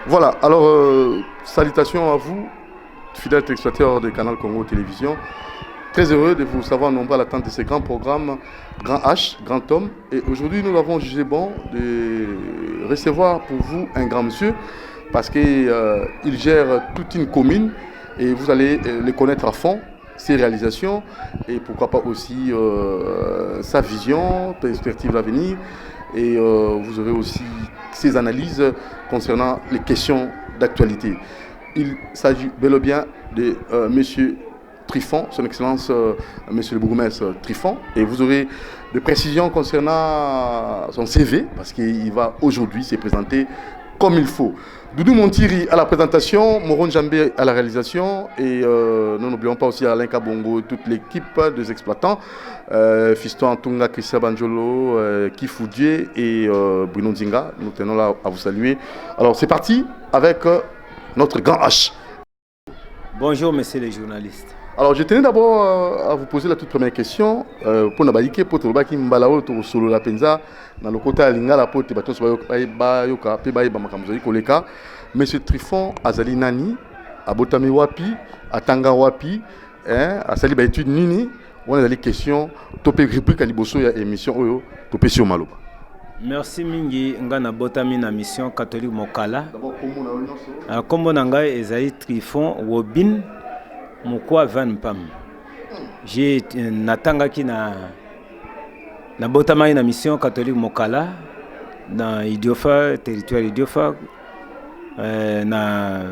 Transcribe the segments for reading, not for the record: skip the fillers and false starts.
Voilà, alors salutations à vous, fidèles téléspectateurs de Canal Congo Télévision. Très heureux de vous savoir nombreux à l'attente de ces grands programmes, Grand H, Grand Homme. Et aujourd'hui, nous avons jugé bon de recevoir pour vous un grand monsieur parce qu'il gère toute une commune et vous allez le connaître à fond, ses réalisations et pourquoi pas aussi sa vision, perspective d'avenir. Et vous aurez aussi ses analyses concernant les questions d'actualité. Il s'agit bel et bien de monsieur Trifon, son excellence monsieur le bourgmestre Trifon, et vous aurez des précisions concernant son CV parce qu'il va aujourd'hui se présenter comme il faut. Doudou Montiri à la présentation, Moron Jambé à la réalisation et nous n'oublions pas aussi Alain Kabongo et toute l'équipe des exploitants, Fiston Antunga, Christian Banjolo, Kifoudier et Bruno Nzinga. Nous tenons là à vous saluer. Alors c'est parti avec notre grand H. Bonjour messieurs les journalistes. Alors je tenais d'abord à vous poser la toute première question pour Nabaïke, pour Tolobaki Mbalao, Solo La Penza, dans le côté Lingala, pour Tibatos Bayoka, Pebaïba Makamzoï Koleka. Monsieur Trifon, Azali Nani, Abotami Wapi, Atanga Wapi, à Sali Baïtude Nini, on a des questions, Topé Rubrique à Liboso, il y a émission Oyo, Topé sur Maloba. Merci Mingi, Ngana Botami na mission catholique Mokala. Comme on a Ezali Trifon, Wobin. Mukwa Van Pam. J'ai natanga ki na botama na mission catholique Mokala dans Idiofa, territoire Idiofa, na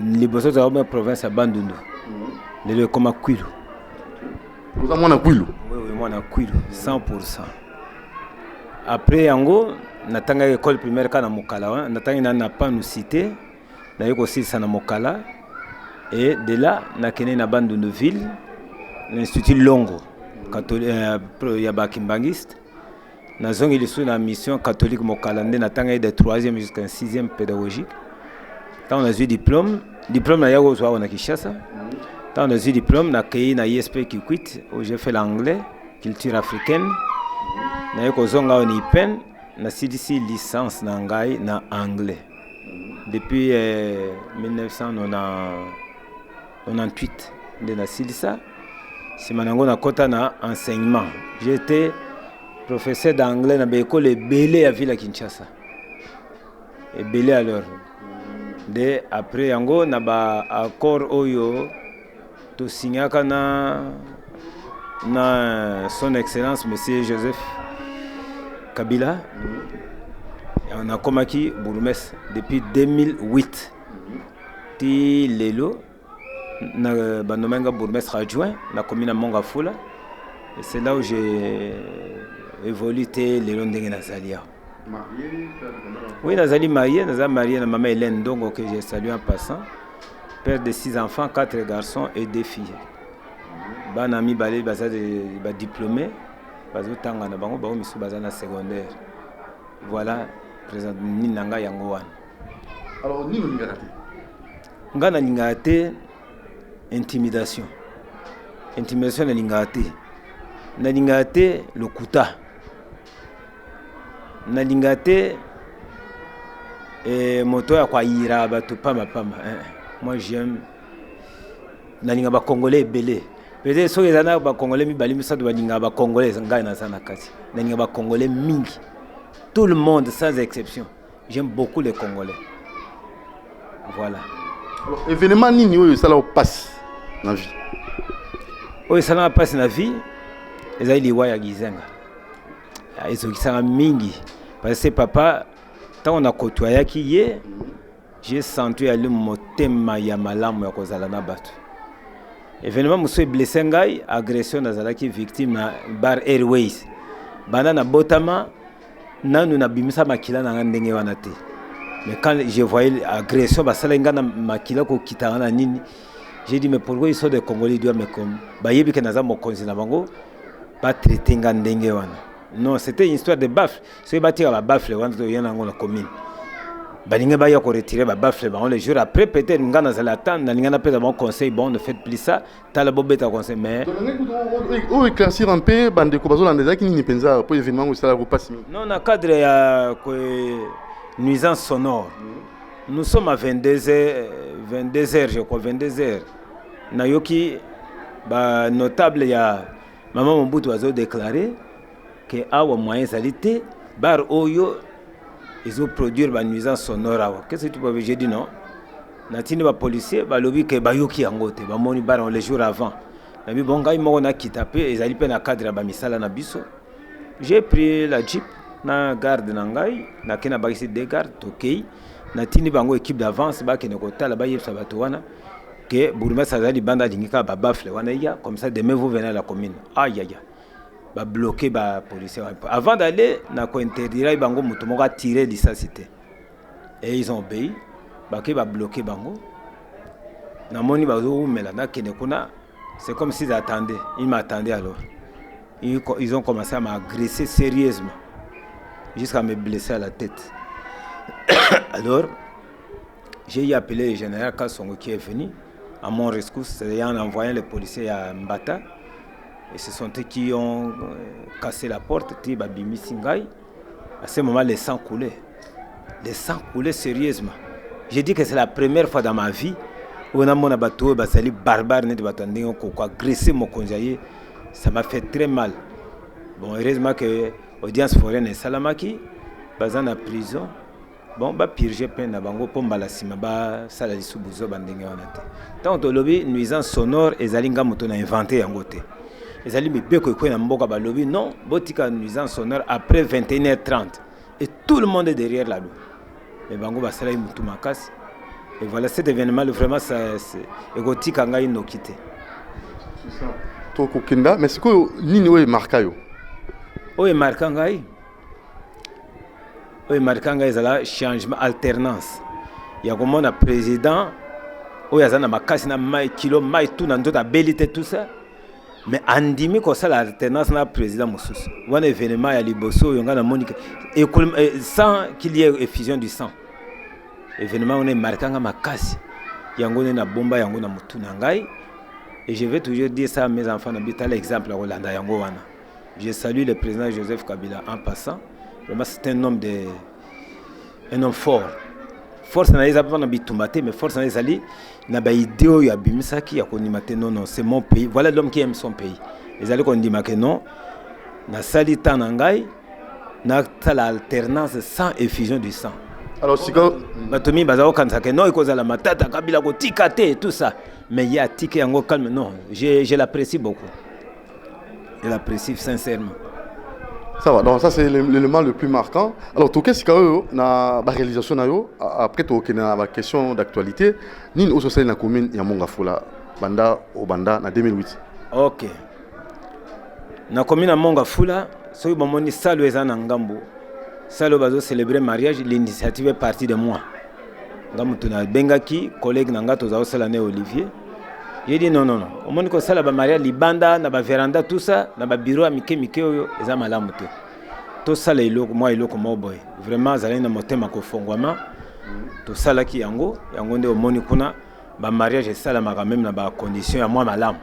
liboso za la province ya Bandundu. Le comme Kwilu. Vous avez mon Kwilu? Oui, moi na Kwilu 100%. Après yango natanga école primaire kana Mokala, natanga na Panu cité, na yoko sisa na Mokala. Et de là, na kene na Bandundu ville, l'institut Longo, catholique, yabakimbangiste. Na zongi lisu na mission catholique Mokalande, na tanga de 3e jusqu'à 6e pédagogique. Tant on a eu diplôme na yago zwa na Kinshasa. Tant on a eu diplôme na kei na ISP Kikwit, où j'ai fait l'anglais, culture africaine. Na yako zonga on ipen, na CDC licence na ngai na anglais. Depuis 1998 de la Silisa, c'est maintenant na kota na enseignement. J'étais professeur d'anglais dans l'école Belé à Ville Kinshasa. Et Belé alors. De après yango na ba accord oyo to signaka na son excellence monsieur Joseph Kabila. On a commencé bourgmestre depuis 2008. Ti lelo na banomenga bourgmestre adjoint na commune Mongafula. Et c'est là où j'ai évolué lelo ndenge nazalia. Oui, nazali marié na maman Hélène Dongo que j'ai salué en passant. Père de 6 enfants, 4 garçons et 2 filles. Banami balé baza ba diplômé, bazo tanga na bango ba misu baza na secondaire. Voilà. Président Ninanga Yangoan. Alors, ni le Ngana Lingate, intimidation. Intimidation na Lingate. Na Lingate, le kuta. Na Lingate, moto ya kwa ira, bato pama. Moi, j'aime. Na Lingaba Congolais belé. Peut-être que les années Congolais, mi bali misa de Lingaba Congolais, Ngana Sanakati. Na Lingaba Congolais mingi. Tout le monde, sans exception. J'aime beaucoup les Congolais. Voilà. Alors, événement nini ça l'a passé dans la vie? Oui, ça l'a passé dans la vie. Les aïe liwa ya gizenga. Ils ont ça mingi. Parce que papa, quand on a côtoyé qui est, j'ai senti aller motema ya malamu ya kozala na batu. Événement monsieur blessé ngai, agression nazalaki victime na Bar Airways. Bana na botama nanu na bimisa makila na ndenge wana te. Mais quand je voyais l'agression basala ngana makila ko kitana nini, j'ai dit mais pourquoi ils sont des Congolais doivent me comme bayebi ke naza mokonzi na bango ba traiter ndenge wana. Non, c'était une histoire de baffle. C'est bâti ba baffle wana to yana ngona commune. Balinga ba ya ko retirer ba baffle ba on les jours après peut-être ngana za la tante na ngana pesa bon conseil bon ne faites plus ça, tala bobeta conseil mais o éclaircir un peu bande ko bazola ndeza ki ni penza pour événement où ça la repasse. Non, na cadre ya ko nuisance sonore. Nous sommes à 22h, je crois, 22h. Nayoki, notable, il y a Maman Mobutu a déclaré que awa moyen salité, bar oyo, ils ont produit une nuisance sonore. Qu'est-ce que tu peux dire? J'ai dit non. Natini ba policier, ba lobby que bayoki angote, ba moni bar les jours avant. Nabi bonga ils na kitapé, ils allaient na cadre ba misala na biso. J'ai pris la jeep na garde nangai, na kena ba ici des gardes, ok. Natini bango équipe d'avance ba kene kota la ba yebsa bato wana que bourgmestre azali banda dingika ba bafle wana ya comme ça demain vous venez à la commune. Aïe aïe. Ba bloquer ba policier. Avant d'aller na ko interdire bango muto moko tirer l'issacité. Et ils ont obéi. Ba ke ba bloquer bango. Na moni ba zo mela na kene kuna. C'est comme s'ils attendaient. Ils m'attendaient alors. Ils ont commencé à m'agresser sérieusement jusqu'à me blesser à la tête. Alors, j'ai appelé le général Kassongo qui est venu à mon rescousse en envoyant les policiers à Mbata. Et ce sont eux qui ont cassé la porte. À ce moment, le sang coulait. Le sang coulait sérieusement. J'ai dit que c'est la première fois dans ma vie où on a mon abattu, basali barbare, agressé mon conseiller. Ça m'a fait très mal. Bon, heureusement que l'audience foraine est Salamaki, basant en prison. Bon, bah purger peine à bango pour balasima ba sala lisubuzo bandenge wanate. Tant to lobby nuisance sonore et zalinga moto na inventé en côté. Et zali mi beko ko na mboka ba lobby non, botika nuisance sonore après 21h30 et tout le monde est derrière la loi. Mais bango ba sala mutu makasi. Et voilà cet événement vraiment ça c'est égotique ngai no quitté. C'est ça. To kokinda mais c'est quoi nini we markayo? O e marka ngai. Oui, marquanga ezala changement alternance. Il y a comme un président où il y a un makasi na mai kilo mai tout na ndota belité tout ça. Mais andimi ko ça l'alternance na président Moussous. Un événement ya liboso yonga na Monica et sans qu'il y ait effusion du sang. Événement on est marquanga makasi. Yango na bomba yango na mutu na ngai. Et je vais toujours dire ça à mes enfants n'habiter l'exemple à Rolanda yango wana. Je salue le président Joseph Kabila en passant. Vraiment, c'est un homme fort. Force n'a pas de bitumate, mais force n'a pas d'idée ya bimisaki ya konimate non non, c'est mon pays. Voilà l'homme qui aime son pays. Les allez qu'on dit que non, na sali tanangai, na la alternance sans effusion du sang. Alors si quand Batomi bazao kansa que non, il cause la matata kabila ko tikate tout ça. Mais il y a tiké yango calme non, je l'apprécie beaucoup. Je l'apprécie sincèrement. Ça va, donc ça c'est l'élément le plus marquant. Alors, tout ce que na la réalisation, après tout, la question d'actualité, ni au social na commune Yamonga Fula, banda au banda na 2008. Ok. Na commune Yamonga Fula, so y bomoni salo ezana ngambo. Salo bazo célébrer mariage, l'initiative est partie de moi. Ngambo tuna bengaki collègue nanga to za salane Olivier. J'ai dit non non non. Au moins que ça la mariage libanda na ba véranda tout ça, na ba bureau amike oyo eza malamu te. Tout ça les loko moi iloko mo boy. Vraiment zali na motema ko fongwama. Tout ça là ki yango nde au moni kuna ba mariage ça la maka même na ba condition ya moi malamu.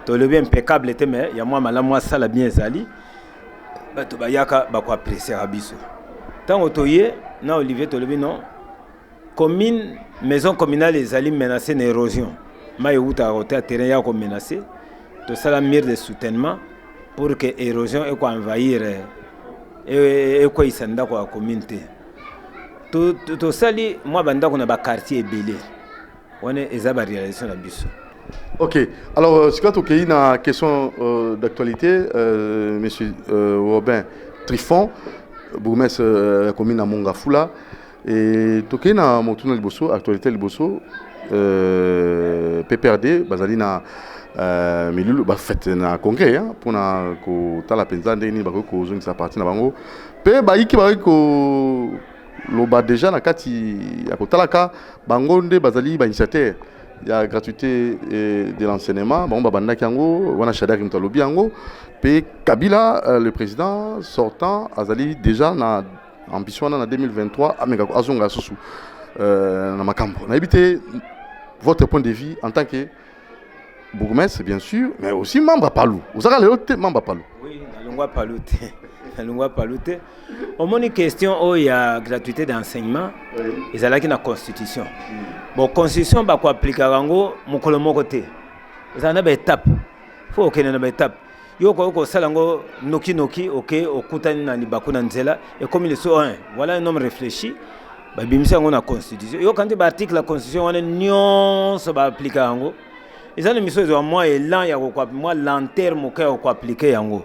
To le bien impeccable était mais ya moi malamu moi ça la bien zali. Ba to ba yaka ba ko apprécier abiso. Tant otoye na Olivier to le bien non. Commune maison communale les ali menacée d'érosion. Maï ou ta côté terrain ya comme menacé tout ça la mire de soutènement pour que l'érosion et quoi envahir et quoi isanda quoi communauté tout ça li moi banda qu'on a ba quartier belé on est ezaba réalisation la biso. Ok, alors c'est quand il y a une question d'actualité monsieur Robin Trifon bourgmestre la commune à Mongafula et tout il y a mon tournoi liboso actualité liboso PPRD bazali na milulu ba fait na congrès pour na ko tala penza ndeni ba ko zongisa parti na bango pe ba yiki ba ko loba déjà na kati ya ko talaka bango nde bazali ba initiateur ya gratuité de l'enseignement bon ba banda kango wana shada kim talobi yango pe Kabila le président sortant azali déjà na ambition na 2023 ameka azonga susu na makambo na habité votre point de vue en tant que bourgmestre bien sûr mais aussi membre à Palou vous avez le membre à Palou oui na longwa Palou lingua palute au moins une question où il y a gratuité d'enseignement et ça là qui na constitution bon constitution ba ko appliquer rango mukolo moko te ça na ba étape faut que na ba étape yo ko sala ngo noki OK okutani na libako na nzela et comme il so voilà un homme réfléchi ba bimisa ngo na constitution yo quand ba article la constitution on nyonso ba appliquer rango ils ont mis sur moi et là il y a quoi moi l'enterme ko appliquer yango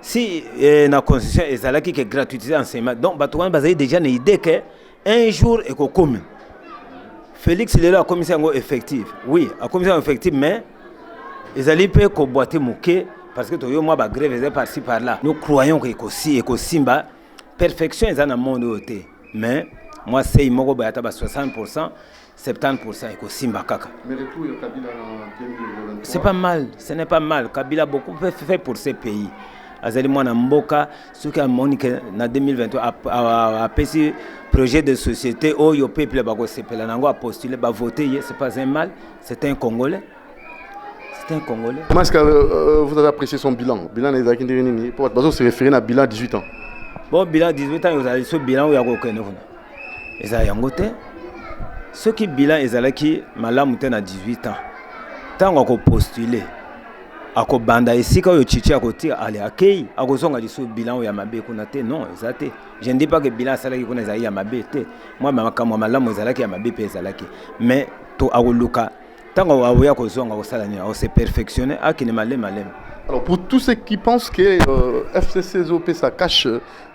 si la constitution est là qui est gratuité enseignement donc bato bazali déjà une idée que un jour et ko comme Félix il est là à commission effective oui à commission effective mais ils allaient peut ko boiter moké parce que toi moi ba grève par-ci par-là nous croyons que ko simba perfection est dans le monde ôté mais moi c'est moko ba 60% 70% ko simba kaka mais le tout Kabila en 2023 c'est pas mal ce n'est pas mal Kabila beaucoup fait pour ces pays azali mwana mboka soki amoni na 2023 a pesi projet de société oyo peuple ba ko sepela nango a postuler ba voter c'est pas un mal c'est un Congolais. C'est un Congolais. Comment est-ce que vous avez apprécié son bilan? Bilan des Akindirini pour votre se référer à bilan 18 ans. Bon, bilan 18 ans, vous avez ce bilan où il y a aucun nouveau. Et ça y a un côté. Ce qui bilan est là qui malam à 18 ans. Tant qu'on postulé, à ko banda ici quand yo chichi à côté aller accueil, à ko zonga diso bilan où il y a mabé konate non, exacté. Je ne dis pas que bilan ça là qui connaît ça y a mabé té. Moi malam où ça qui a mabé pe ça là qui. Mais to a luka tant qu'on s'est perfectionné, alors pour tous ceux qui pensent que FCC Zop ça cache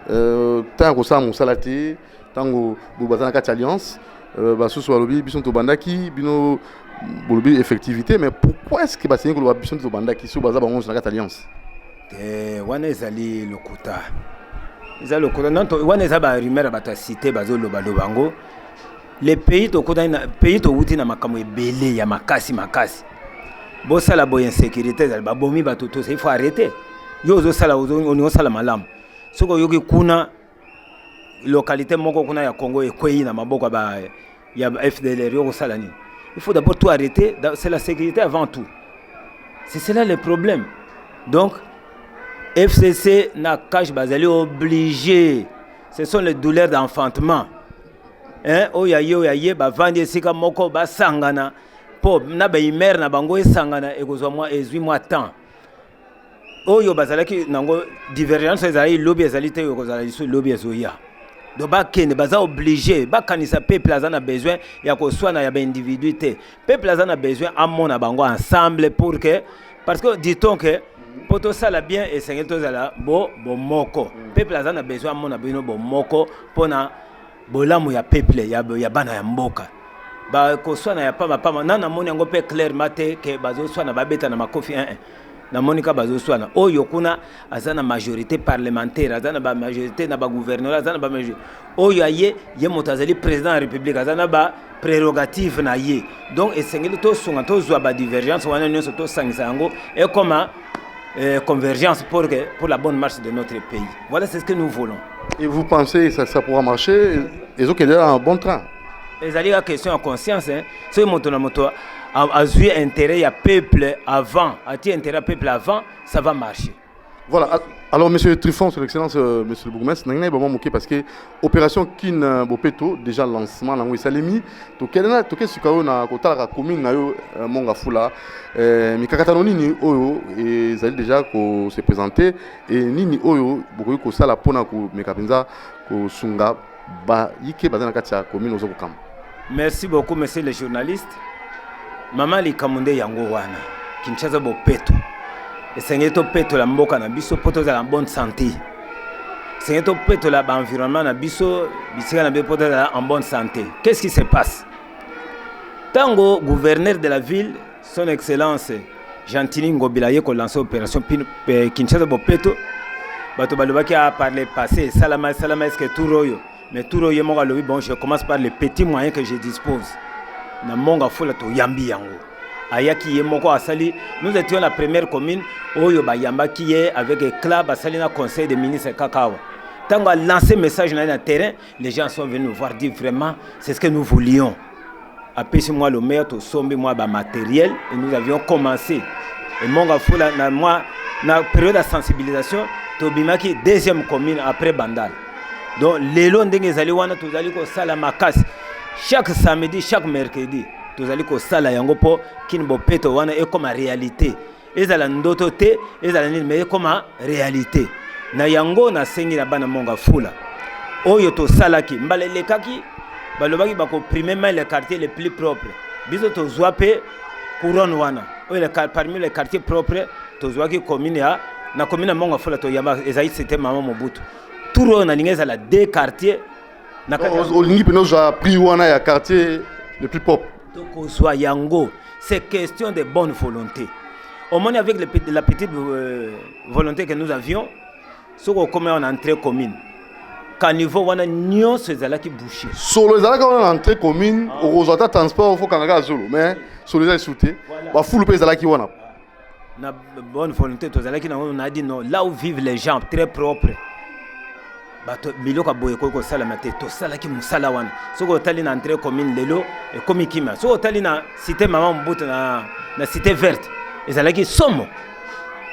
tant que ça mon salaté, tant que bazana quatre alliance, baso soit lobby bison to bandaki bino lobby effectivité mais pourquoi est-ce que basine ko bison to bandaki so baza bango na quatre alliance? Wana ezali lokuta. Ezali lokuta non to wana ezaba rumeur bata cité bazo lobango. Les pays to pays to wuti na makambo ebele ya makasi bo sala bo insécurité ba bomi ba toto il faut arrêter yo zo sala on sala malamu soko yoki kuna localité moko kuna ya Congo ekwei na maboko ba ya FDLR yo sala ni il faut d'abord tout arrêter c'est la sécurité avant tout c'est cela le problème donc FCC na cache bazali obligé ce sont les douleurs d'enfantement. Oyaye ba vandi sika moko ba sangana po na ba imer na bango sangana ekozwa moi 18 mois temps oyo bazalaki nango divergence ezali lobby ezali te ekozala so lobby ezoya do ba kene baza obligé ba kanisa peuple azana besoin ya ko swana ya ba individuité peuple azana besoin amona bango ensemble pour que parce que dit-on que poto sala bien et sengeto zala bo moko peuple azana besoin amona bino bo moko pona bolamu ya peuple ya bana ya mboka ba ko swana ya pama nana moni yango pe clairement te ke bazo swana babeta na makofi na monika bazo swana oyo kuna azana majorité parlementaire azana ba majorité na ba gouverneur azana ba majorité oyo ye motazali président de la république azana ba prérogative na ye donc esengeli to sunga to zwa ba divergence wana nyonso to sangisa yango et comment convergence pour la bonne marche de notre pays. Voilà, c'est ce que nous voulons. Et vous pensez que ça pourra marcher? Ils ont qu'à aller en bon train. Et ça, la question en conscience. Si moto a eu intérêt à peuple avant, intérêt à peuple avant, ça va marcher. Voilà. Alors, monsieur Trifon, son excellence, monsieur le bourgmestre, nous avons parce que l'opération Kin Bopeto, déjà lancement, nous avons salimi. Donc, quel est ce qu'on a côté la commune, monga fula, mais kakatano nini oyo, et ça déjà qu'on s'est présenté, et nini oyo, beaucoup ko sala pona ko mekapenza ko sunga ba yike bazana katia commune ozo kam. Merci beaucoup, monsieur le journaliste. Maman li kamunde yango wana, Kinshasa Bopeto. Et c'est to peto la mboka na biso poto za la bonne santé. C'est to peto la environnement na biso bisika na poto en bonne santé. Qu'est-ce qui se passe? Tango gouverneur de la ville, son excellence Gentili Ngobilaye ko lancé opération Kinshasa Bopeto. Bato balobaki a parler passé salama est que tout royo. Mais tout royo mo lobi bon je commence par les petits moyens que je dispose. Na monga fola to yambi yango. Ayaki yemoko asali nous étions la première commune oyo bayamba qui est avec éclat basali na conseil des ministres Kakao. Tant qu'on a lancé message dans le terrain, les gens sont venus nous voir dire vraiment c'est ce que nous voulions. Après moi le maire to sombi moi ba matériel et nous avions commencé et Monga Fula na moi na période de sensibilisation tobimaki deuxième commune après Bandal. Donc les lois ndenge ezali wana tozali ko sala makasi chaque samedi chaque mercredi tozali ko sala yango po kinbo peto wana e comme réalité ezala ndoto te ezala nini mais comme réalité na yango na sengi na bana Monga Fula oyo to salaki mbalelekaki balobaki bako primer mais les quartiers les plus propres biso to zwape couronne wana oyo parmi les quartiers propres to zwaki commune ya na commune Monga Fula to yamba ezali c'était Mama Mobutu tout na lingeza la deux quartiers na olingi peno ja pri wana ya quartier le plus propre donc ozwa yango c'est question de bonne volonté au moins avec la petite volonté que nous avions ce qu'on comme en entrée commune qu'à niveau wana nyonso ezalaki bouché solo ezalaki wana entrée commune okozwa transport faut kangaka zolo mais solo ezali souté ba foule pe ezalaki wana na bonne volonté tozalaki na on a dit non là où vivent les gens très propres bato biloko boye ko sala mate to sala ki musala wana soko tali na entrée commune lelo e komi kima soko tali na cité Mama Mobutu na cité verte ezalaki somo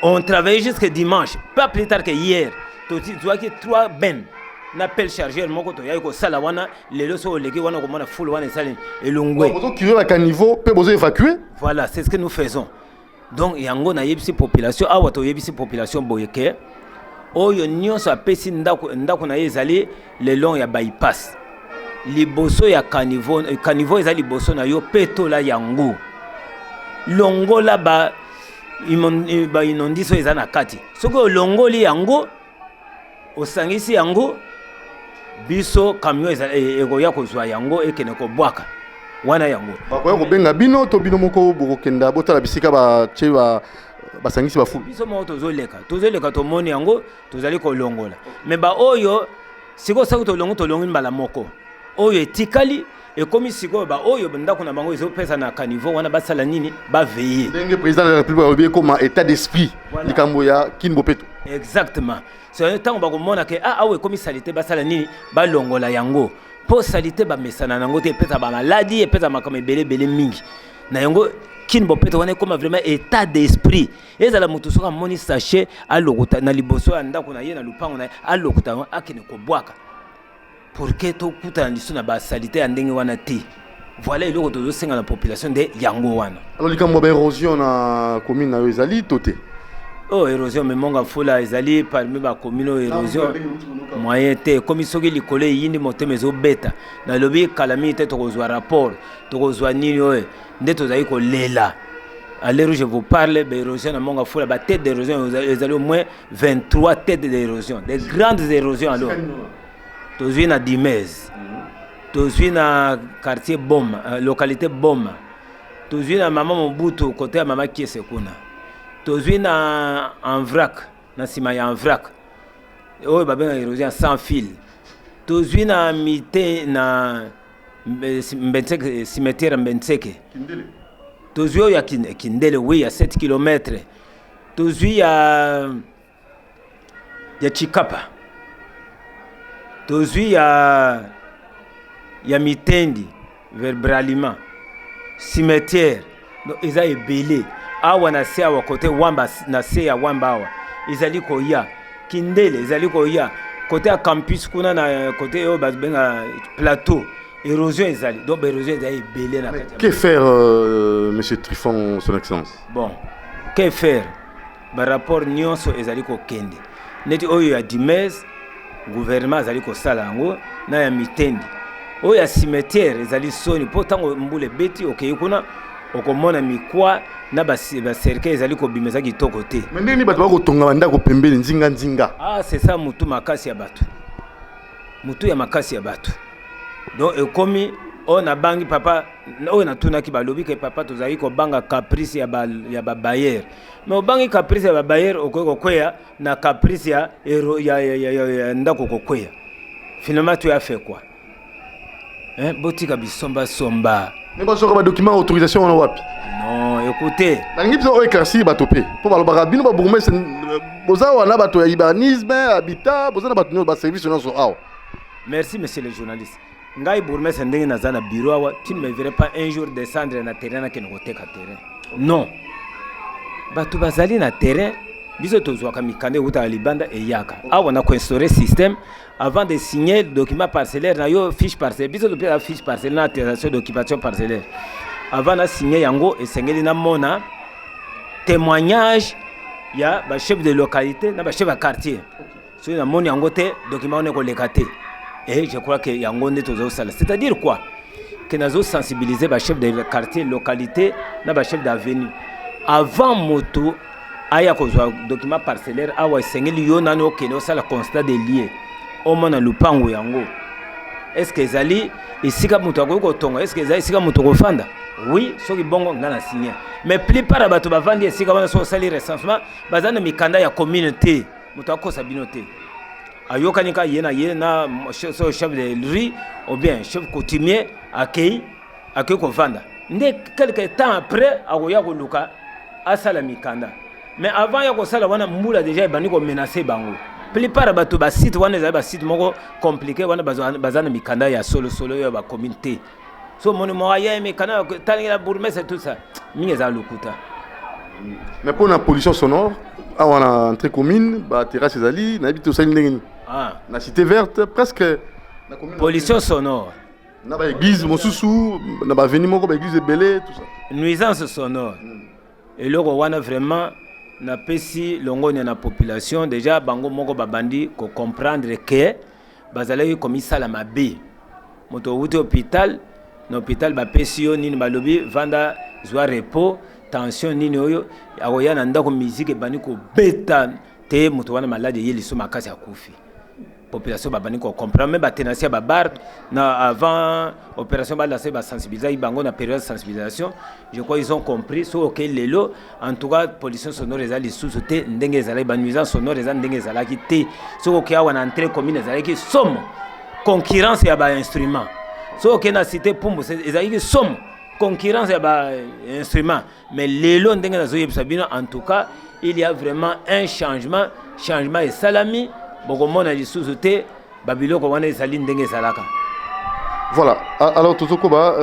on travaillait jusqu'à dimanche pas plus tard que hier to tu vois que 3 ben na pelle chargeur moko to yai ko sala wana lelo so leki wana ko mona full wana sali elongwe bozo kiyo à niveau pe bozo évacuer voilà c'est ce que nous faisons donc yango na yebisi population awa to yebisi population boyeke oyo nyonso apesi ndako na ezali le long ya bypass liboso ya caniveau ezali liboso na yo peto la yango longola ba inondiso eza na kati soki olongoli yango osangisi yango biso camion ekoya kozwa yango ekene kobwaka wana yango bakoya kobenga bino to bino moko bokokenda botala bisika batie basangisi bafubi biso moko tozoleka tomoni yango tozali kolongola mais ba oyo siko sako tolongi mbala moko oyo etikali ekomi siko ba oyo ndako na bango ezopesa na caniveau wana basala nini baveiller ndenge président de la république obi comme état d'esprit likambo ya Kinbo Peto exactement c'est un temps bakomona ke awe ekomi salité basala nini balongola yango po salité bamesana nango te epesa bamaladi epesa makambo ebele mingi na yango Kinbo Peto wana comme vraiment état d'esprit ezala mutu soka moni sachet alokuta na liboso ya ndako na ye na lupango na alokuta akene kobwaka pour que to kuta ndiso na ba salité ya ndenge wana te voilà eloko to senga na population de yango wana alors likambo ba érosion na commune na yo ezali toté oh érosion mais Monga Fula ezali parmi ba commune érosion moyen te comme soki likole yindi motema zo beta na lobi calamité to kozwa rapport to kozwa nini oye nde tozali kolela à l'heure où je vous parle d'érosion na Monga Fula ba tête d'érosion ezali au moins 23 têtes d'érosion des grandes érosions alors tozwi na Dimez tozwi na quartier Boma localité Boma tozwi na Mama Mobutu côté ya Mama Kiese kuna tozwi na en vrac na sima ya en vrac oyo babenga érosion sans fil tozwi na mite na Mbenseke cimetière Mbenseke tozwi oyo ya Kindele oui à 7 km tozwi ya Chikapa tozwi ya Mitendi vers Bralima cimetière donc eza ebele awa na se awa côté Wamba na se ya Wamba awa ezali koya Kindele ezali koya côté ya campus kuna na côté oyo babenga plateau érosion ezali donc érosion ezali ebele na kati. Que faire monsieur Trifon son excellence? Bon que faire ba rapport nyonso ezali kokende neti oyo ya Dimez gouvernement azali kosala yango na ya Mitendi oyo ya cimetière ezali soni po tango mbule beti okei kuna okomona mikwa na ba cercle ezali kobimeza kitoko te mais ndeni bato bakotonga bandako pembeni nzinga c'est ça mutu makasi ya bato mutu ya makasi ya bato donc ekomi on a bangi papa on a tunaki balobi ke papa tozali ko banga caprice ya ba bayer mais obangi caprice ya ba bayer okokoya na caprice ya ndako kokoya finalement tu as fait quoi botika bisomba somba mais ba soko ba document autorisation on wapi non écoutez bangi biso o éclaircir bato pe po balobaka bino ba bourgmestre boza wana bato ya urbanisme habitat boza na bato ba service non so awa. Merci monsieur le journaliste ngai bourgmestre ndenge naza na bureau awa tu ne me verrais pas un jour descendre na terrain na kenoko teka terrain non bato bazali na terrain biso tozwaka mikanda euta libanda eyaka awa na koinstaurer système avant de signer document parcellaire na yo fiche parcellaire biso topesa la fiche parcellaire na attestation d'occupation parcellaire avant na signer yango esengeli na mona témoignage ya ba chef de localité na ba chef de quartier so na moni yango te document on est koleka te et je crois que yango nde tozo sala c'est-à-dire quoi que nazo sensibiliser ba chef de quartier localité na ba chef d'avenue avant moto aya kozwa document parcellaire awa esengeli yo nani okende osala constat de lieu omona lupango yango est-ce que ezali esika moto akoki kotonga est-ce que ezali esika moto kofanda oui soki bongo nga na signé mais plupart ya bato bavandi esika wana so osali recensement baza na mikanda ya communauté moto akosa bino te ayokani ka ye na so chef de rue ou bien chef coutumier akei kovanda nde quelque temps après akoya koluka asala mikanda mais avant ya kosala wana mbula déjà ebandi komenace bango plupart ya bato basite wana ezali basite moko compliqué wana baza na mikanda ya solo ya bacommune so moni moko ya mikanda talingela bourgmestre tout ça mingi eza lokuta. Mais pour la pollution sonore awa na entrée commune baterrasse ezali nayebi tosali ndenge nini na cité verte presque na commune pollution sonore na baéglise mosusu na baveni moko baéglise ebele tout ça nuisance sonore eloko wana vraiment na pesi longoni na population déjà bango moko babandi ko comprendre que bazalaki komisala mabe moto wuti hôpital na hôpital bapesi yo nini balobi vanda zwa repos tension nini oyo akoya na ndako musique ebandi kobeta te moto wana malade ye liso makasi akufi population babandi ko comprendre même batenasia babar na avant opération balancer ba sensibiliser bango na période de sensibilisation je crois ils ont compris so OK lelo en tout cas pollution sonore ezali sous te ndenge ezali ba nuisance sonore ezali ndenge ezalaki te so OK awa na entrée commune ezalaki somme concurrence ya ba instrument so OK na cité Pumbu ezalaki somme concurrence ya ba instrument mais lelo ndenge nazo yebisa bino en tout cas il y a vraiment un changement et salami. Voilà. Alors Tozokoba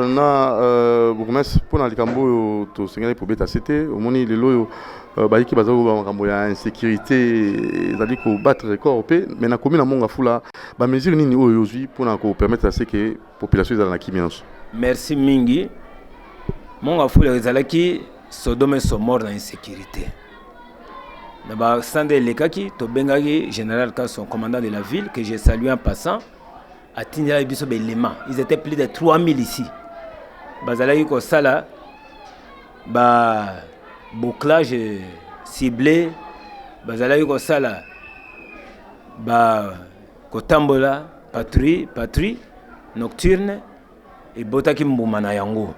na bourgmestre pour na likambo to sengeli pour beta cité au moni lelo baiki bazo ba makambo ya insécurité ezali ko battre record pe mais na commune monga fula ba mesure nini oyo yozwi pour na ko permettre à ce que population ezala na kimianso. Merci mingi monga fula ezalaki Sodome Somor na insécurité. D'abord, Sandé Lekaki, Tobengaki, général Kasson, commandant de la ville, que j'ai salué en passant, à Tinira Ibiso Belema. Ils étaient plus de 3000 ici. Bazalaï Kosala, bouclage ciblé, Bazalaï Kosala, Kotambola, patrouille nocturne, et Botaki Mboumana Yango.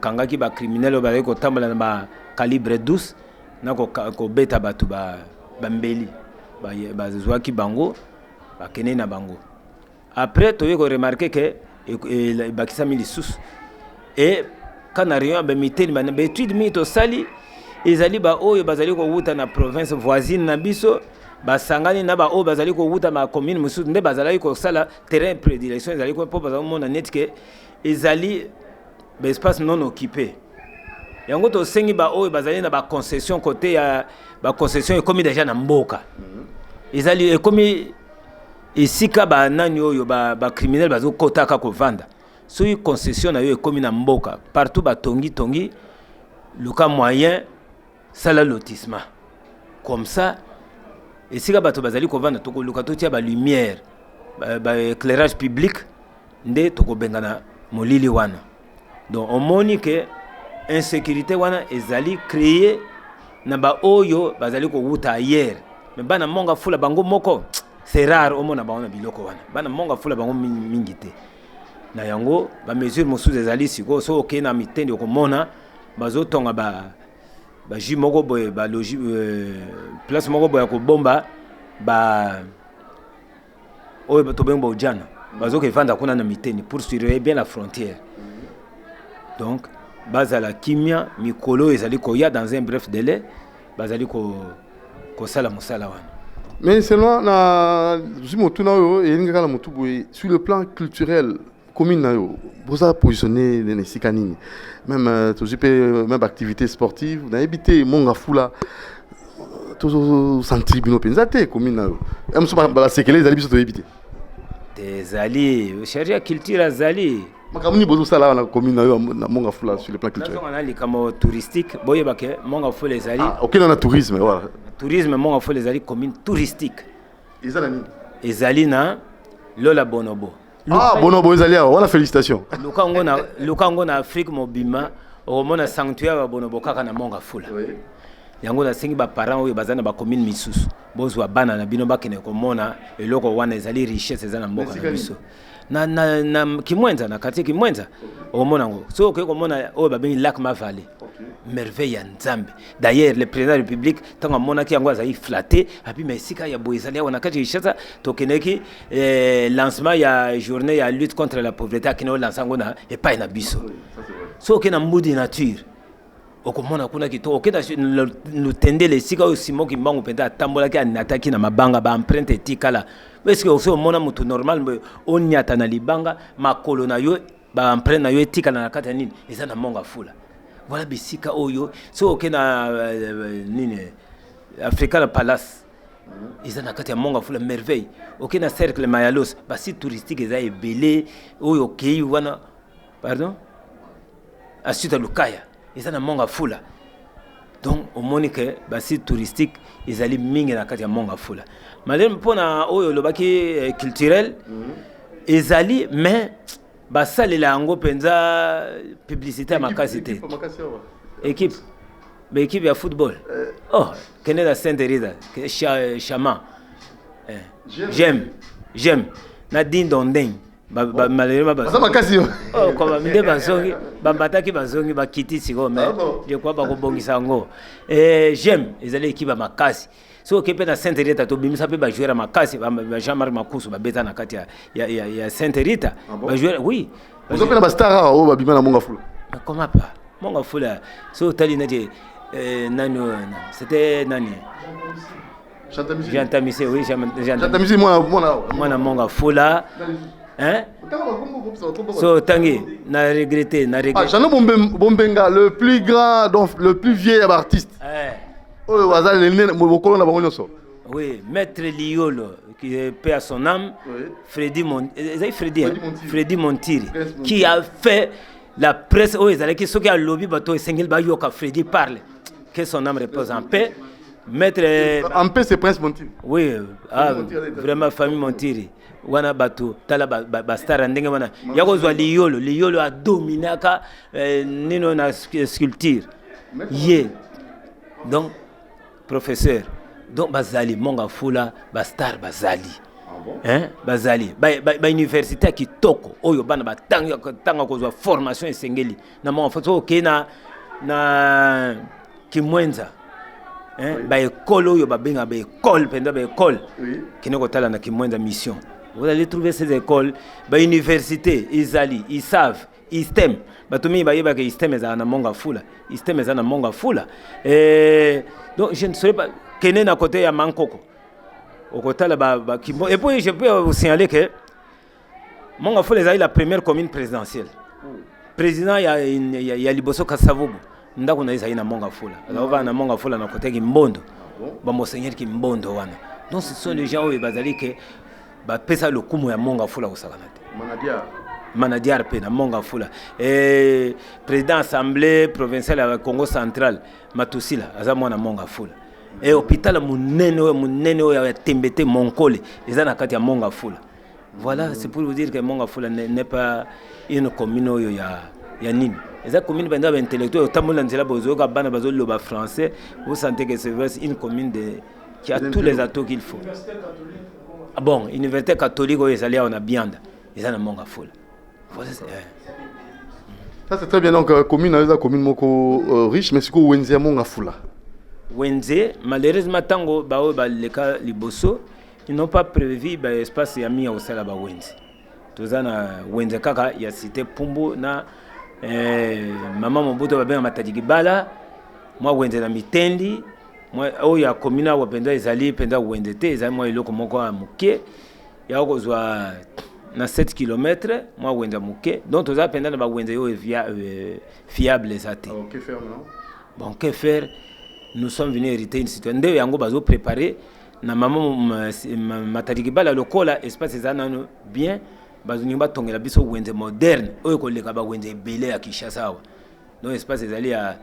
Kangaki, criminel, Bazalaï Kotambola, calibre 12. Nako beta batu bambeli bazwaki bango bakene na bango après toye ko remarquer que bakisa mili sous et kana rien ba miteni ba étude mi to sali ezali ba oyo bazali ko wuta na province voisine na biso basangani na ba oyo bazali ko wuta ma commune mususu nde bazali ko sala terrain prédilection ezali ko po bazali mona net que ezali ba espace non occupé. Yango to sengi ba oyo bazali na ba concession côté ya ba concession ekomi déjà na mboka. Ezali ekomi esika ba nani oyo ba criminel bazo kotaka ko vanda. So yi concession na yo ekomi na mboka. Partout ba tongi luka moyen sala lotissement. Comme ça esika bato bazali ko vanda toko luka to tia ba lumière ba éclairage public nde toko bengana molili wana. Donc on moni que insécurité wana ezali créé na ba oyo bazali ko wuta ailleurs mais bana monga fula bango moko c'est rare omona baona biloko wana bana monga fula bango mingi te na yango ba mesure mosusu ezali siko so OK na mitende ko mona bazo tonga ba ji moko boye ba logi place moko boye ko bomba ba oyo to bengo ujana bazo ke vanda kuna na mitende pour surveiller bien la frontière donc bazala kimia mikolo ezali koya dans un bref délai bazali ko sala musala wana. Mais seulement na zimotuna yo elinga la mutubu sur le plan culturel commune, vous avez positionné les Nessikanini. Même, même activité sportive, vous avez habité Mongafula. Tout senti bino penzate commune. Même si la séquelle les alibis sont habité. Des alliés, chercher culture à Zali. Makamuni bozo sala na commune na Mongafula sur le plan culturel. On a les comme touristique, boye baké Mongafula les alliés. OK, on a tourisme, voilà. Tourisme Mongafula les alliés commune touristique. Ezalani. Ezali na Lola Bonobo. Ah, Bonobo ezali, voilà félicitations. Lukango na Afrique mobima, au mona sanctuaire wa Bonobo kaka na Mongafula. Oui. Yango na singi ba parents oyo bazana ba commune misusu. Bozwa bana na bino bakene komona eloko wana ezali richesse ezana mboka na biso. Na Kimwenza na quartier Kimwenza omona ngo so ke komona oyo babengi lac Mavale merveille ya Nzambe. D'ailleurs le président de la République tanga mona ki yango azali flatté api mesika ya boizali wana kati richesse tokeneki lancement ya journée ya lutte contre la pauvreté akino lançango na epai na biso. So ke na mood nature okomona kuna kitoko okenda lutende le sika oyo Simon Kimbangu penda atambola ki anataki na mabanga ba empreinte etikala est-ce que oso mona mutu normal onyata na libanga makolo na yo ba empreinte na yo etikala na kati ya nini eza na Mongafula voilà bisika oyo so okena nini Africa Palace eza na kati ya Mongafula merveille okena cercle Mayalos basi touristique eza ebele oyo kei wana pardon asuta Lukaya ils ont Mongafula. Donc, au Monique, site touristique, ils allaient mingi na kati ya Mongafula. Malgré pour na oyo le baki culturel, ils allaient mais ça les lango penza publicité à makasité. Équipe, mais équipe ya football. Oh, connaît la Sainte-Rita, Chama. J'aime. Nadine Dondeng. Malheureusement ça makasi oh comme minde bazongi bambataki bazongi bakiti siko mais je crois pas ko bongisa ngo j'aime ezali ekiba makasi so kepe na Sainte Rita to bimisa pe ba jouer makasi ba Jean-Marc Makusu ba beta na kati ya Sainte Rita ba jouer oui vous avez na star o ba bima na Mongafula comment pas Mongafula so tali na je nani c'était nani Jantamise oui Jantamise moi na Mongafula hein so tangi na regretté Jean Bombenga le plus grand donc le plus vieil artiste oh wazal le mokolo na bango nyonso oui maître Liolo qui est paix à son âme Freddy Montiri qui a fait la presse oh ezali ki soki a lobby bato esengel ba yoka Freddy parle que son âme repose en paix maître en paix c'est Prince Montiri oui vraiment famille Montiri wana bato tala ba star ndenge wana yakozwa Liolo a dominaka nino na sculpture ye donc professeur donc bazali Mongafula ba star bazali hein bazali ba université kitoko oyo bana batanga kozwa formation esengeli na Mongafula okena na Kimwenza ba école oyo babenga ba école penda ba école kinoko tala na Kimwenza mission. Vous allez trouver ces écoles, ba université, ils savent, ils t'aiment. Batumi ba yeba que ils t'aiment na Mongafula, ils t'aiment na Mongafula. Donc je ne sais pas kene na côté ya Mankoko. Au côté là ba Kimbo. Et puis je peux vous signaler que Mongafula est la première commune présidentielle. Président il y a Liboso Kasavubu. Ndako na isa ina Mongafula. Alors va na Mongafula na côté Kimbondo. Ba monseigneur Kimbondo wana. Donc ce sont les gens où bazali que ba pesa le kumu ya Mongafula usakanate Manadiar pe na Mongafula président assemblée provinciale ya Congo central Matusila aza mwana Mongafula hôpital munene ya Tembete Monkole eza na kati ya Mongafula voilà c'est pour vous dire que Mongafula n'est pas une commune ya nini eza commune banda ba intellectuel tamola nzela bozoka bana bazolo ba français vous sentez que c'est une commune qui a tous les atouts qu'il faut. Ah bon, université catholique où ils allaient en Abianda, ils allaient à Mongafula. Voilà, ça c'est très bien donc commune moko riche mais c'est quoi Wenze à Mongafula. Wenze malheureusement tango bao ba leka liboso ils n'ont pas prévu ba espace ya mi au sala ba Wenze. Tozana Wenze kaka ya cité Pumbu na maman Mobutu ba benga matadiki bala moi Wenze na mitendi moi oya commune wa penda ezali penda Wenze te ezali moi iloko moko ya muke ya kozwa na 7 km moi wenza muke donc toza pendant na ba wenza yo fiable ça te. Alors que faire maintenant? Bon, que faire? Nous sommes venus hériter une situation nde yango bazo préparer na maman matariki bala lokola espace ezana bien bazo nyumba tongela biso wenze moderne oyo koleka ba wenze ebele ya Kinshasa. Donc espace ezali à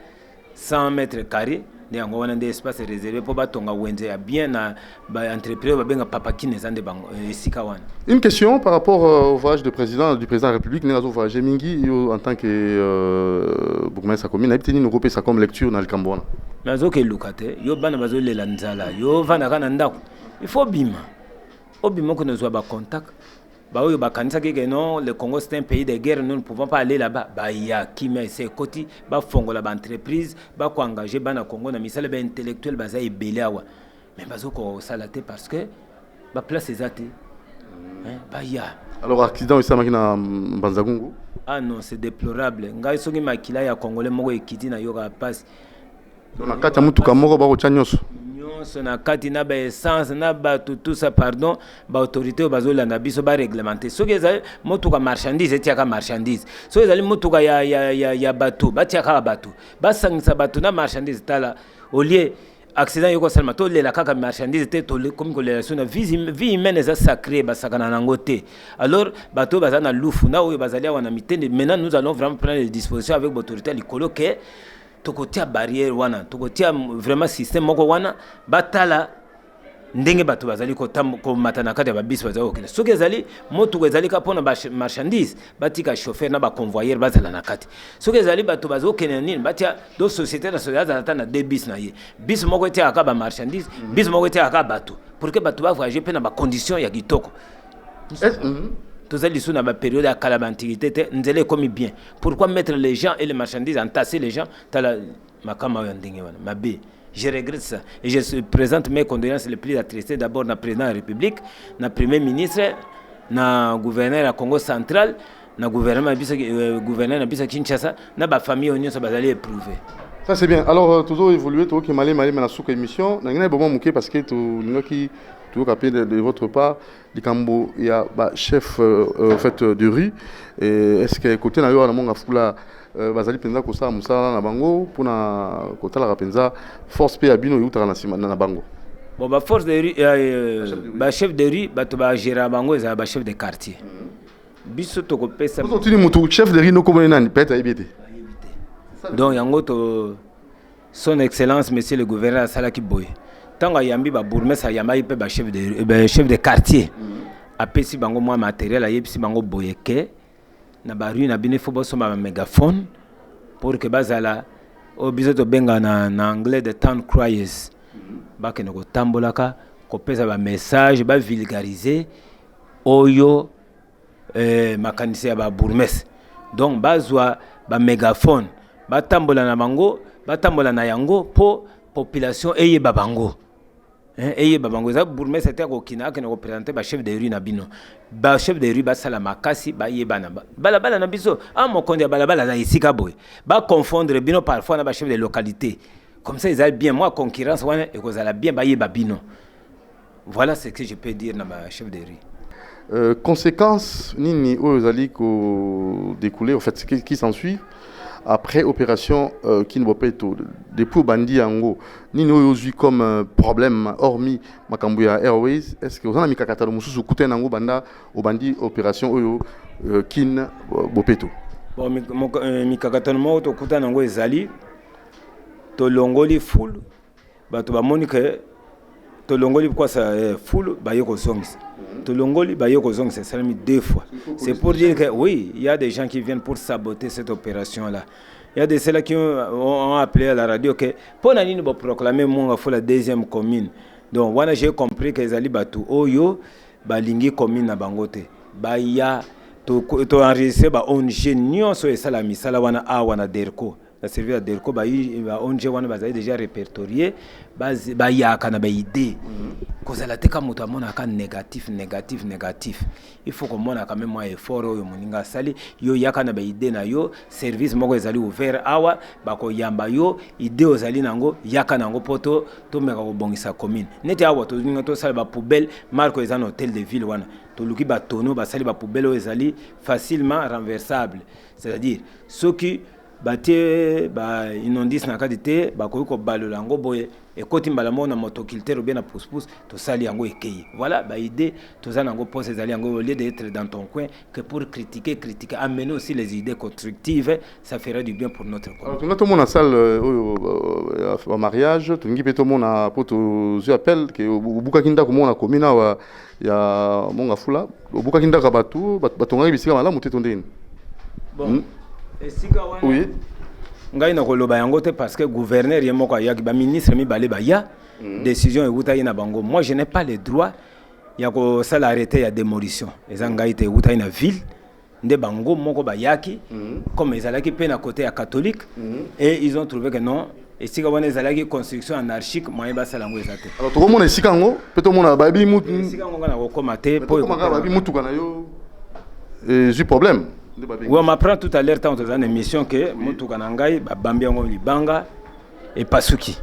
100 mètres carrés. On a des espaces réservés pour batonga wenze ya bien na ba entrepreneur ba benga papakine zande bango sikawana. Une question par rapport au voyage du président de la République. Nous avons voyagé mingi en tant que bourgmestre commune. Habitez nous repérer ça comme lecture dans le Cambodge. Nazo ke lukate yo bana bazo lela nzala yo vana kana ndako. Il faut bima. Obima ko nous ba contact. Bah oui, bah quand ça que non, le Congo c'est un pays de guerre, nous ne pouvons pas aller là-bas. Bah il y a qui met ses côtés, bah fongo la entreprise, bah quoi engager bah na Congo na misale bah intellectuel bah ça est belé awa. Mais bah zo ko salaté parce que bah place c'est athée. Bah il y a. Alors accident ici na Banzagungu. Ah non, c'est déplorable. Ngai soki makila ya Congolais moko ekiti na yoka passe. Donc na kata mutu kamoko ba ko chanyoso. Na kati na ba essence na ba tout ça pardon ba autorité bazola na biso ba réglementer soki ezali motuka marchandise etiaka marchandise soki ezali motuka ya bateau batiaka bateau basangisa bateau na marchandise tala au lieu accident yoko salma to lela kaka marchandise te to comme kolela sona vie humaine eza sacré basakana nango te alors bateau bazana lufu na oyo bazali wana mitende maintenant nous allons vraiment prendre les dispositions avec l'autorité likolo ke tokotia barrière wana tokotia vraiment système moko wana batala ndenge bato bazali ko matana kati ba bis bazali okela soki ezali moto ezali ka pona ba marchandise batika chauffeur na ba convoyeur bazala na kati soki ezali bato bazokena nini batia do société nationale za na deux bis na ye bis moko etia ka ba marchandise bis moko etia ka bato pour que bato ba voyager pe na ba condition ya kitoko. Tous les sous dans la période de calamité, nous allons comme bien. Pourquoi mettre les gens et les marchandises, entasser les gens? Je regrette ça. Et je présente mes condoléances les plus attristées d'abord au président de la République, au premier ministre, au gouverneur du Congo central, au gouverneur de Kinshasa, à la famille Union, ça va aller éprouver. Ça c'est bien. Alors, toujours évolué, tout qui m'a allé dans la sous-émission. Nous avons bon manqué parce que tout qui tout rappelé de votre part, du Cambo, il y a chef fait de rue. Est-ce que côté na yo na monga fula bazali penza ko sa musala na bango pour na côté la penza force pe abino yuta na sima na bango. Bon ba force de rue chef de rue ba to ba gérer bango za ba chef de quartier. Biso to ko pesa. Vous tini mutu chef de rue no ko nani peta ebité. Donc yango to son excellence monsieur le gouverneur Salaki Boy. Tant que yambi ba bourgmestre yamai pe ba chef de quartier apesi bango moi matériel ayebisi bango boyeke na ba rue na bine fo bo soma mégaphone pour que bazala obizo to benga na anglais de town criers ba ke ko tambolaka ko pesa ba message ba vulgariser oyo makanisi ya ba bourgmestre donc bazwa ba mégaphone ba tambola na bango ba tambola na yango po population eye babango. Et babango za bourgmestre c'était ko kina ke no présenter ba chef de rue na bino ba chef de rue ba sala makasi ba yebana bala na biso a mokonde bala za isika boy ba confondre bino parfois na ba chef de localité comme ça ils allaient bien moi concurrence wana et ko zala bien ba yeba bino. Voilà ce que je peux dire na ba chef de rue. Conséquences nini ozali ko découler en fait qui s'ensuit après opération Kinbopeto, depuis Bandi Ango, ni nous vu comme problème hormis Makambuya Airways, est-ce que vous avez mis Kakata de Moussou Kouten Ango Banda au Bandi opération Kin Bopeto? Bon, Mikakata de Moussou Kouten Ango Ezali, Tolongoli full, Bato Bamonika, Tolongoli pourquoi ça full, Bayoko Songs. Tolongoli Bayoko Songs, c'est seulement 2 fois. C'est pour dire que oui, il y a des gens qui viennent pour saboter cette opération-là. Il y a des ceux qui ont appelé à la radio que pour nous proclamer mon la deuxième commune. Donc voilà, j'ai compris que Zali Batou Oyo, Balingi commune à Bangote. Baya, to enregistré ba ONG Nyon so Salami, Salawana Awana Derko. na service ya Delco ba ONG wana bazali déjà répertorié ba yaka na ba idée kozala te ka moto amona ka négatif il faut qu'on mona quand même moi effort oyo moninga sali yo yaka na ba idée na yo service moko ezali ouvert awa ba ko yamba yo idée ozali nango yaka nango poto to meka ko bongisa commune neti awa to ninga to sala ba poubelle marque ezana hôtel de ville wana to luki ba tono ba sali ba poubelle oyo ezali facilement renversable, c'est-à-dire ceux qui baté ba inondis na kadité ba ko balola ngo boye et koti mbala mona motoculteur ou bien na pousse to sali yango ekeye. Voilà ba idée to za nango pose ezali yango au lieu d'être dans ton coin que pour critiquer amener aussi les idées constructives, ça ferait du bien pour notre commune. Alors tout le monde en salle au mariage tout ngi peto mona poto je appelle que buka kinda ko mona komina wa ya monga fula buka kinda ka batu batonga bisika mala muteto ndeni. Bon. Oui. Ngai na koloba yango te parce que gouverneur ye moko ya ba ministre mi balé ba ya décision euta ina bango. Moi je n'ai pas le droit ya ko sala arrêter ya démolition. Eza ngai te euta ina ville nde bango moko ba yaki comme ezalaki pe na côté ya catholique et ils ont trouvé que non et si wana ezalaki construction anarchique moyen ba sala ngo ezate. Alors to komona esika ngo pe to mona ba bi mutu esika ngo na ko komate po ko ba bi mutu kana yo j'ai problème. Oui, on m'apprend tout à l'heure dans une émission que Moutou Kanangai, Bambiango Libanga et Pasuki.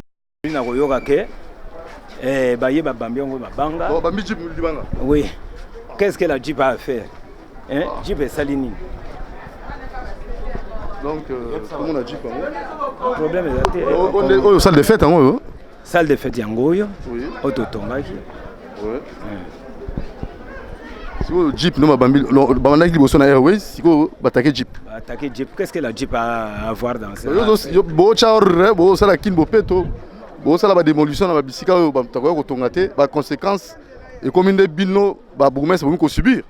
Oui. Qu'est-ce que la Jeep a à faire? Jeep est Salini. Donc, comment la Jeep? Le problème est que salle de fête, salle de fête, Yangoyo. Oui. Autotongaki. Oui. Si vous Jeep, nous avons dit que Airways, si vous attaquez Jeep. Attaquer Jeep, qu'est-ce que la Jeep a à voir dans ça? La démolition de la bicycle, la conséquence, et comme une bino, la bourgmestre va subir.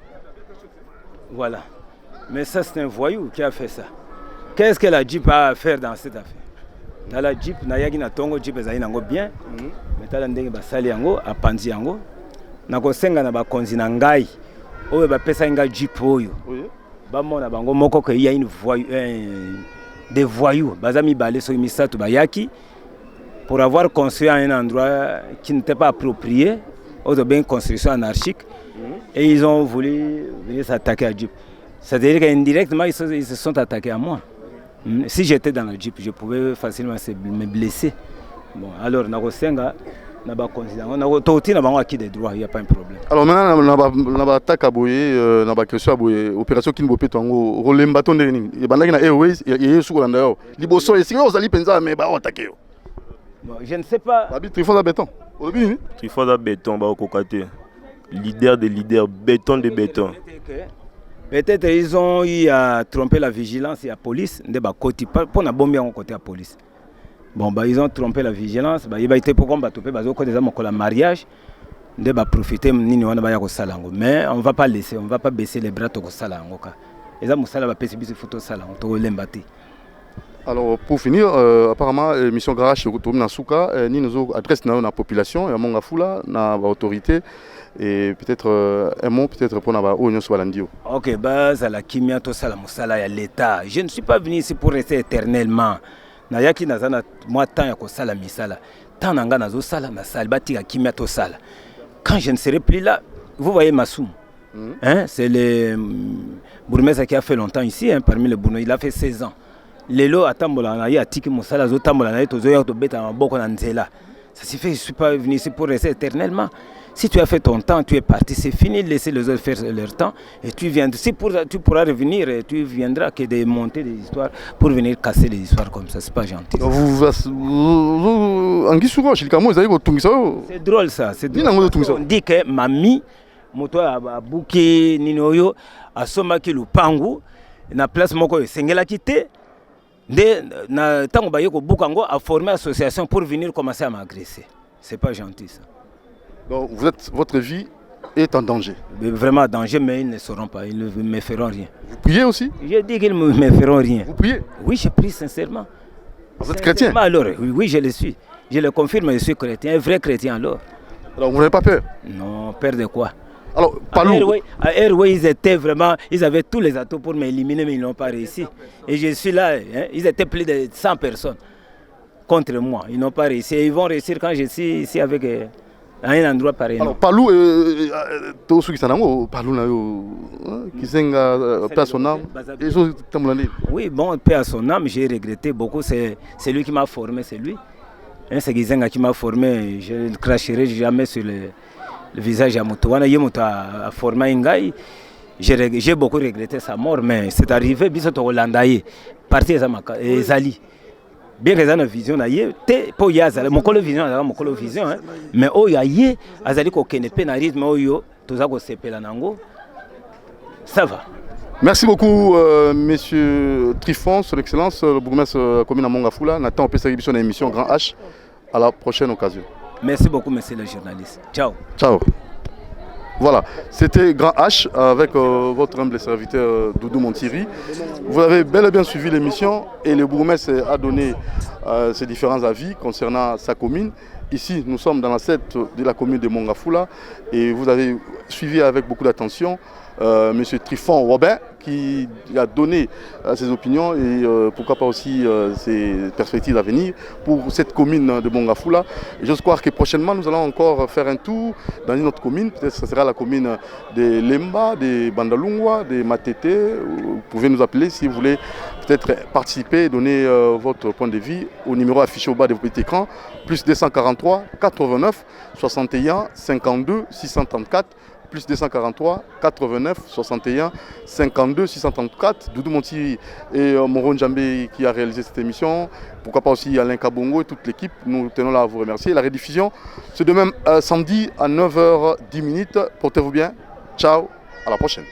Voilà. Mais ça, c'est un voyou qui a fait ça. Qu'est-ce que la Jeep a à faire dans cette affaire? Dans la Jeep, il y a un tongo Jeep bien, mais il y a un sali yango, a panzi yango, na kosenga na ba konzi na ngai. Oyo ba pesa nga Jeep oyo. Ba mona bango moko que il y a une voyou des voyous, bazami balé so misatu bayaki pour avoir construit un endroit qui n'était pas approprié, autre bien construction anarchique et ils ont voulu venir s'attaquer à Jeep. C'est-à-dire qu'indirectement ils se sont attaqués à moi. Si j'étais dans la Jeep, je pouvais facilement me blesser. Bon, alors na kosenga na ba considérer na toti na bango acquis des droits, il y a pas un problème. Alors maintenant na ba attaque aboye na ba question aboye opération kin bopé tango rolemba to ndeni e bandaki na Airways ye suko landa yo liboso e siko ozali penza mais ba attaquer yo. Bon, je ne sais pas. Ba Trifoda béton. Obi Trifoda béton ba kokate. Leader de leader, béton de béton. Peut-être ils ont eu à tromper la vigilance et la police de ba côté pour na bomber en côté la police. Bon, bah, ils ont trompé la vigilance. Bah, il a été pour qu'on battre, parce que déjà mon mariage, de bah profiter nini wana ba ya ko salango. Mais on va pas laisser, on va pas baisser les bras to ko salango ka. Et ça musala ba pesi biso photo salango to lembati. Alors pour finir, apparemment mission garage sur Toum Nasuka, ni nous adresse na la population, ya monga fula na ba autorité et peut-être un mot peut-être pour na ba onyo so balandio. OK, bah ça la kimia to sala musala ya l'état. Je ne suis pas venu ici pour rester éternellement. Na yaki nazana moi temps ya ko sala misala temps nanga nazo sala na sala batika kimia to sala quand je ne serai plus là vous voyez Massoum hein c'est le bourgmestre qui a fait longtemps ici hein, parmi les bourgmestres il a fait 16 ans lelo atambola na ya tiki musala zo tambola na to zo ya to beta maboko na nzela ça suffit. Je suis pas venu ici pour rester éternellement. Si tu as fait ton temps, tu es parti, c'est fini, laissez les autres faire leur temps. Et tu viendras, si tu pourras revenir, tu viendras que de monter des histoires pour venir casser des histoires comme ça, c'est pas gentil. C'est drôle ça, c'est drôle. On dit que mamie, moto a bouqué ninoyo, a somaki lupangu, na place moko sengela quitté. Na tango bayeko bukango a formé association pour venir commencer à m'agresser. C'est pas gentil ça. Donc votre vie est en danger. Mais vraiment en danger, mais ils ne sauront pas, ils ne me feront rien. Vous priez aussi? Je dis qu'ils ne me feront rien. Vous priez? Oui, je prie sincèrement. Vous êtes chrétien? Alors, oui, je le suis. Je le confirme, je suis chrétien, un vrai chrétien alors. Alors vous n'avez pas peur? Non, peur de quoi? Alors, Palou. À Airway, ils avaient tous les atouts pour m'éliminer, mais ils n'ont pas réussi. Et je suis là, hein, ils étaient plus de 100 personnes contre moi. Ils n'ont pas réussi. Et ils vont réussir quand je suis ici avec un endroit pareil. Alors, Palou, tout ce qui s'en Palou, qui s'en paix à son âme. Oui, bon, paix à son âme, j'ai regretté beaucoup. C'est lui qui m'a formé, c'est lui. Hein, c'est Gizenga qui m'a formé. Je ne cracherai jamais sur le visage à Moutouana. Il a formé un gars. J'ai beaucoup regretté sa mort, mais c'est arrivé, biso Hollandais, parti et Zali. Bien que dans la vision, pour y aller, mon vision, mais oh y azali ko kenepe na rythme oyo toza ko sepela nango. Ça va. Merci beaucoup, Monsieur Trifon, son Excellence, le bourgmestre commune à Mongafula. Nathan, on peut s'arrêter sur l'émission Grand H. À la prochaine occasion. Merci beaucoup, monsieur le journaliste. Ciao. Ciao. Voilà, c'était Grand H avec votre humble serviteur Doudou Montiri. Vous avez bel et bien suivi l'émission et le bourgmestre a donné ses différents avis concernant sa commune. Ici, nous sommes dans la 7 de la commune de Mongafula et vous avez suivi avec beaucoup d'attention M. Trifon Robin qui a donné ses opinions et pourquoi pas aussi ses perspectives à venir pour cette commune de Mongafula. J'ose croire que prochainement nous allons encore faire un tour dans une autre commune, peut-être que ce sera la commune de Lemba, de Bandalungwa, de Matete. Vous pouvez nous appeler si vous voulez peut-être participer et donner votre point de vue au numéro affiché au bas de votre petit écran, plus 243 89 61 52 634. Plus 243 89 61 52 634. Doudou Montiri et Moron Djambé qui a réalisé cette émission. Pourquoi pas aussi Alain Kabongo et toute l'équipe. Nous tenons là à vous remercier. La rediffusion, c'est demain samedi à 9h10. Portez-vous bien. Ciao. À la prochaine.